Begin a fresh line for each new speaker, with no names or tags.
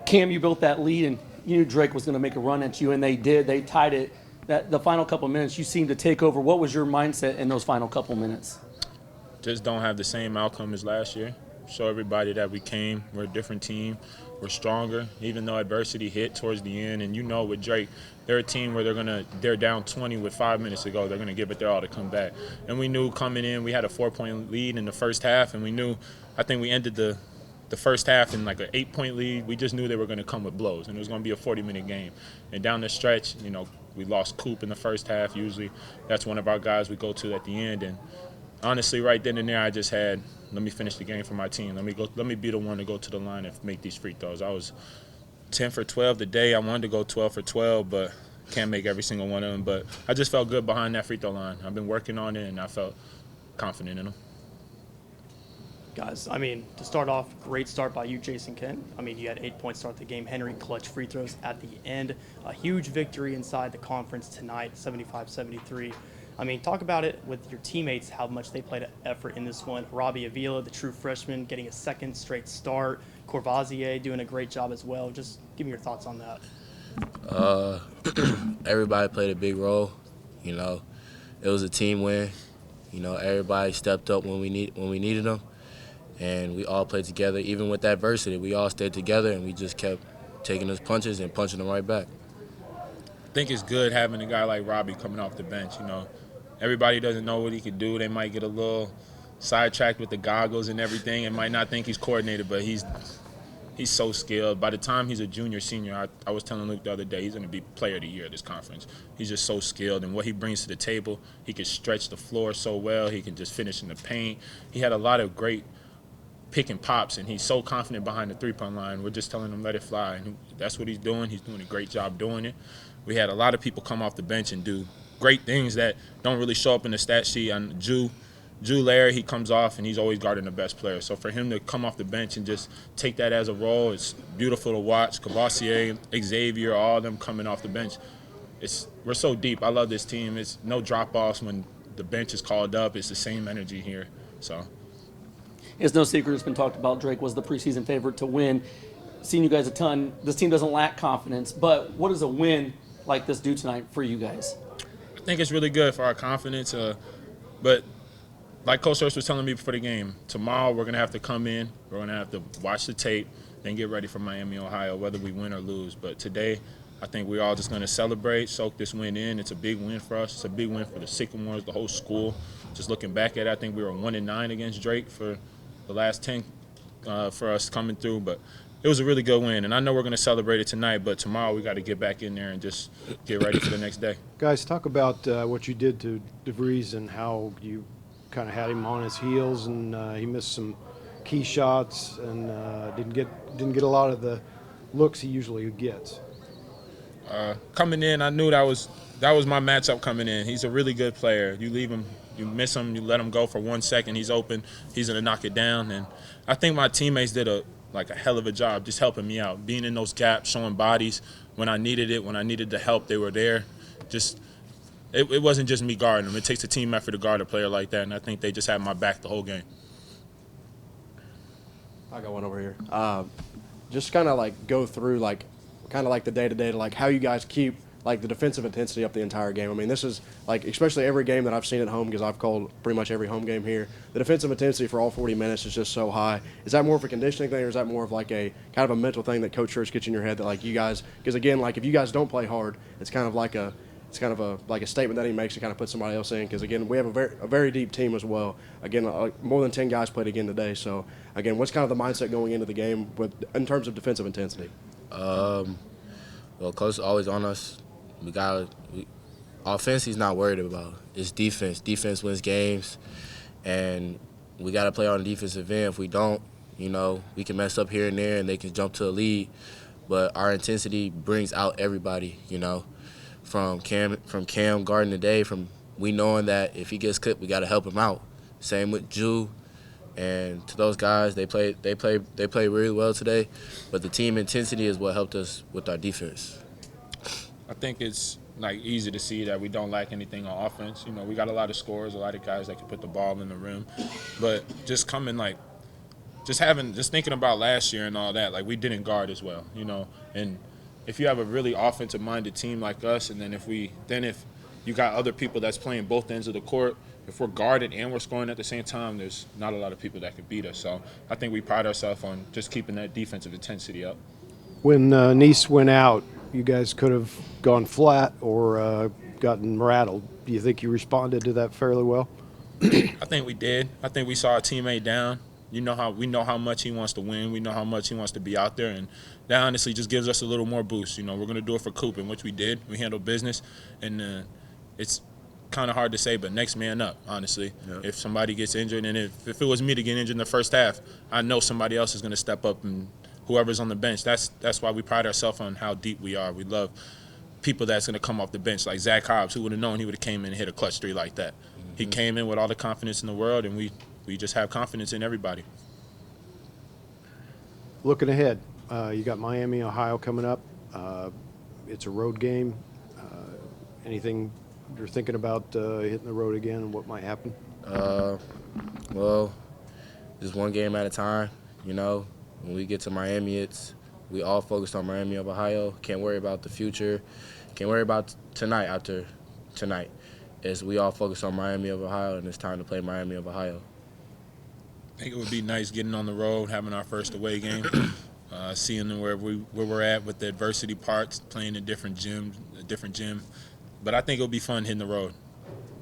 Cam, you built that lead, and you knew Drake was going to make a run at you, and they did. They tied it. The final couple of minutes, you seemed to take over. What was your mindset in those final couple of minutes?
Just don't have the same outcome as last year. Show everybody that we're a different team, we're stronger, even though adversity hit towards the end. And you know with Drake, they're a team where they're down 20 with 5 minutes to go. They're gonna give it their all to come back. And we knew coming in, we had a 4-point lead in the first half, and we knew, I think we ended the first half in like an 8-point lead. We just knew they were going to come with blows, and it was going to be a 40-minute game. And down the stretch, we lost Coop in the first half. Usually that's one of our guys we go to at the end. And honestly, right then and there, I just had, let me finish the game for my team. Let me be the one to go to the line and make these free throws. I was 10 for 12 today. I wanted to go 12 for 12, but can't make every single one of them. But I just felt good behind that free throw line. I've been working on it, and I felt confident in them.
Guys, to start off, great start by you, Jason Kent. You had 8 points start the game. Henry clutch free throws at the end. A huge victory inside the conference tonight, 75-73. Talk about it with your teammates, how much they played an effort in this one. Robbie Avila, the true freshman, getting a second straight start. Corvazier doing a great job as well. Just give me your thoughts on that.
Everybody played a big role. It was a team win. Everybody stepped up when we needed them. And we all played together. Even with adversity, we all stayed together, and we just kept taking those punches and punching them right back.
I think it's good having a guy like Robbie coming off the bench. Everybody doesn't know what he can do. They might get a little sidetracked with the goggles and everything and might not think he's coordinated, but he's so skilled. By the time he's a junior, senior, I was telling Luke the other day, he's going to be player of the year at this conference. He's just so skilled, and what he brings to the table, he can stretch the floor so well. He can just finish in the paint. He had a lot of great pick and pops, and he's so confident behind the three-point line. We're just telling him let it fly, and that's what he's doing. He's doing a great job doing it. We had a lot of people come off the bench and do great things that don't really show up in the stat sheet. And Drew Larry, he comes off, and he's always guarding the best player. So for him to come off the bench and just take that as a role, it's beautiful to watch. Cavassier, Xavier, all of them coming off the bench. We're so deep. I love this team. It's no drop-offs when the bench is called up. It's the same energy here. So.
It's no secret, it's been talked about, Drake was the preseason favorite to win. Seen you guys a ton. This team doesn't lack confidence, but what does a win like this do tonight for you guys?
I think it's really good for our confidence, but like Coach Hurst was telling me before the game, tomorrow we're going to have to come in, we're going to have to watch the tape, then get ready for Miami, Ohio, whether we win or lose. But today, I think we're all just going to celebrate, soak this win in. It's a big win for us. It's a big win for the Sycamores, the whole school. Just looking back at it, I think we were 1-9 against Drake for the last 10 for us coming through, but it was a really good win, and I know we're going to celebrate it tonight, but tomorrow we got to get back in there and just get ready for the next day.
Guys, talk about what you did to DeVries and how you kind of had him on his heels, and he missed some key shots and didn't get a lot of the looks he usually gets.
Coming in, I knew that was my matchup coming in. He's a really good player. You leave him, you miss him, you let him go for 1 second, he's open, he's going to knock it down. And I think my teammates did a hell of a job just helping me out, being in those gaps, showing bodies when I needed it, when I needed the help, they were there. It wasn't just me guarding them. It takes a team effort to guard a player like that, and I think they just had my back the whole game.
I got one over here. Just kind of go through the day-to-day to how you guys keep the defensive intensity up the entire game. This is especially every game that I've seen at home, because I've called pretty much every home game here. The defensive intensity for all 40 minutes is just so high. Is that more of a conditioning thing, or is that more of a kind of a mental thing that Coach Hurst gets in your head that you guys, because again, if you guys don't play hard, it's kind of a statement that he makes to kind of put somebody else in, because again, we have a very deep team as well. Again, more than 10 guys played again today. So again, what's kind of the mindset going into the game in terms of defensive intensity?
Well, Coach is always on us. Offense he's not worried about. It's defense. Defense wins games, and we got to play on the defensive end. If we don't, we can mess up here and there, and they can jump to a lead. But our intensity brings out everybody, from Cam guarding today, from we knowing that if he gets clipped, we got to help him out. Same with Jew. And to those guys, they play really well today. But the team intensity is what helped us with our defense.
I think it's easy to see that we don't lack anything on offense. We got a lot of scorers, a lot of guys that can put the ball in the rim. But just coming just thinking about last year and all that, like we didn't guard as well, you know. And if you have a really offensive-minded team like us, and then if you got other people that's playing both ends of the court, if we're guarded and we're scoring at the same time, there's not a lot of people that can beat us. So I think we pride ourselves on just keeping that defensive intensity up.
When Nice went out, you guys could have gone flat or gotten rattled. Do you think you responded to that fairly well?
I think we did. I think we saw a teammate down. We know how much he wants to win. We know how much he wants to be out there, and that honestly just gives us a little more boost. You know, we're going to do it for Coop, which we did. We handled business, and it's kind of hard to say, but next man up, honestly. Yeah. If somebody gets injured, and if it was me to get injured in the first half, I know somebody else is going to step up, and whoever's on the bench. That's why we pride ourselves on how deep we are. We love people that's going to come off the bench, like Zach Hobbs. Who would have known he would have came in and hit a clutch three like that? Mm-hmm. He came in with all the confidence in the world, and we just have confidence in everybody.
Looking ahead, you got Miami, Ohio coming up. It's a road game. Anything you're thinking about hitting the road again and what might happen?
Well, just one game at a time, you know. When we get to Miami, we all focused on Miami of Ohio. Can't worry about the future. Can't worry about tonight after tonight. We all focus on Miami of Ohio, and it's time to play Miami of Ohio.
I think it would be nice getting on the road, having our first away game, seeing where we're at with the adversity parts, playing in a different gym. But I think it'll be fun hitting the road.